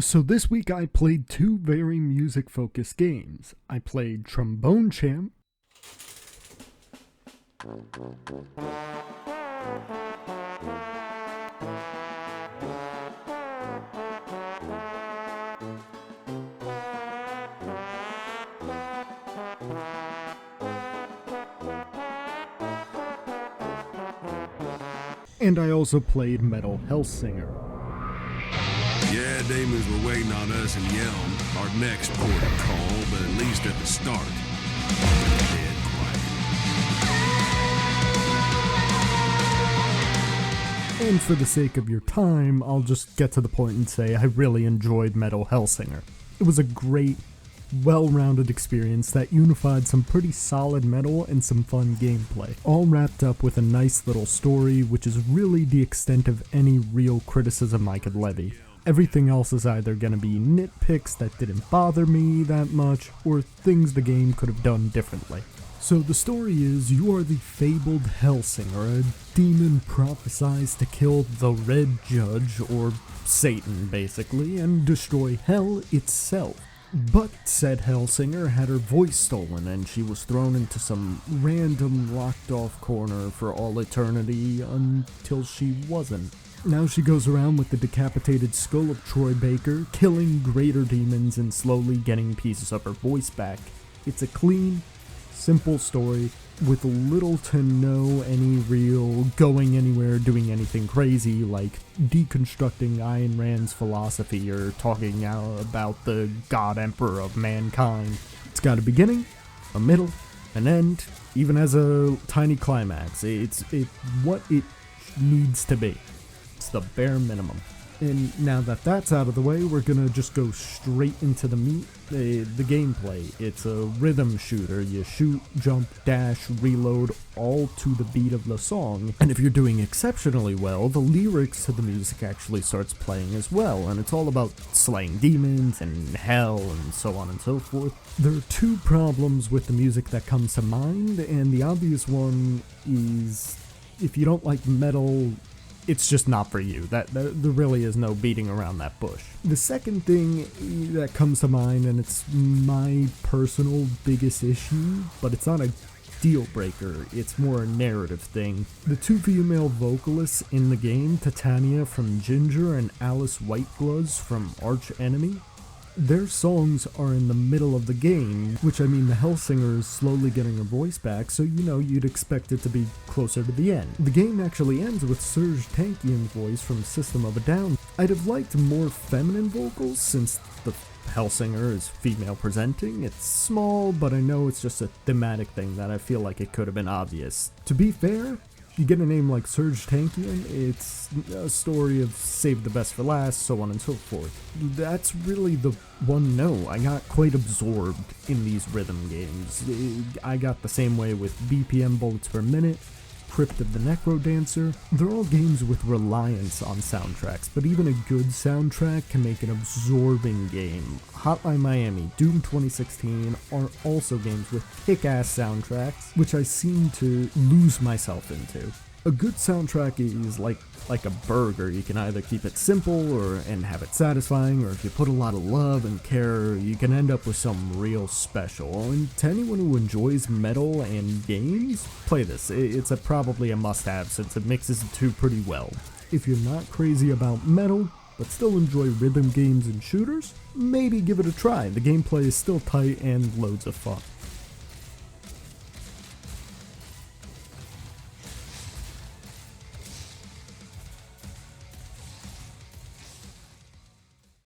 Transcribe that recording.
So this week I played two very music-focused games. I played Trombone Champ, and I also played Metal Hellsinger. Yeah, demons were waiting on us in Yelm, our next port of call, but at least at the start, dead quiet. And for the sake of your time, I'll just get to the point and say I really enjoyed Metal Hellsinger. It was a great, well-rounded experience that unified some pretty solid metal and some fun gameplay, all wrapped up with a nice little story, which is really the extent of any real criticism I could levy. Everything else is either going to be nitpicks that didn't bother me that much, or things the game could have done differently. So the story is, you are the fabled Hellsinger, a demon prophesized to kill the Red Judge, or Satan basically, and destroy Hell itself. But said Hellsinger had her voice stolen and she was thrown into some random locked off corner for all eternity until she wasn't. Now she goes around with the decapitated skull of Troy Baker, killing greater demons and slowly getting pieces of her voice back. It's a clean, simple story with little to no any real going anywhere, doing anything crazy like deconstructing Ayn Rand's philosophy or talking out about the God Emperor of mankind. It's got a beginning, a middle, an end, even as a tiny climax. It's what it needs to be. It's the bare minimum. And now that that's out of the way, we're gonna just go straight into the meat, the gameplay. It's a rhythm shooter. You shoot, jump, dash, reload, all to the beat of the song. And if you're doing exceptionally well, the lyrics to the music actually starts playing as well, and it's all about slaying demons and hell and so on and so forth. There are two problems with the music that comes to mind, and the obvious one is if you don't like metal, it's just not for you. There really is no beating around that bush. The second thing that comes to mind, and it's my personal biggest issue, but it's not a deal breaker, it's more a narrative thing. The two female vocalists in the game, Titania from Ginger and Alice Whitegloves from Arch Enemy, their songs are in the middle of the game, which I mean the Hellsinger is slowly getting her voice back, so you'd expect it to be closer to the end. The game actually ends with Serj Tankian's voice from System of a Down. I'd have liked more feminine vocals since the Hellsinger is female presenting. It's small, but I know it's just a thematic thing that I feel like it could have been obvious. To be fair, you get a name like Serj Tankian, it's a story of save the best for last, so on and so forth. That's really the one no. I got quite absorbed in these rhythm games. I got the same way with BPM Bullets Per Minute, Crypt of the Necro Dancer. They're all games with reliance on soundtracks, but even a good soundtrack can make an absorbing game. Hotline Miami, Doom 2016 are also games with kick-ass soundtracks, which I seem to lose myself into. A good soundtrack is like a burger. You can either keep it simple and have it satisfying, or if you put a lot of love and care, you can end up with some real special. And to anyone who enjoys metal and games, play this. It's probably a must-have since it mixes the two pretty well. If you're not crazy about metal, but still enjoy rhythm games and shooters, maybe give it a try. The gameplay is still tight and loads of fun.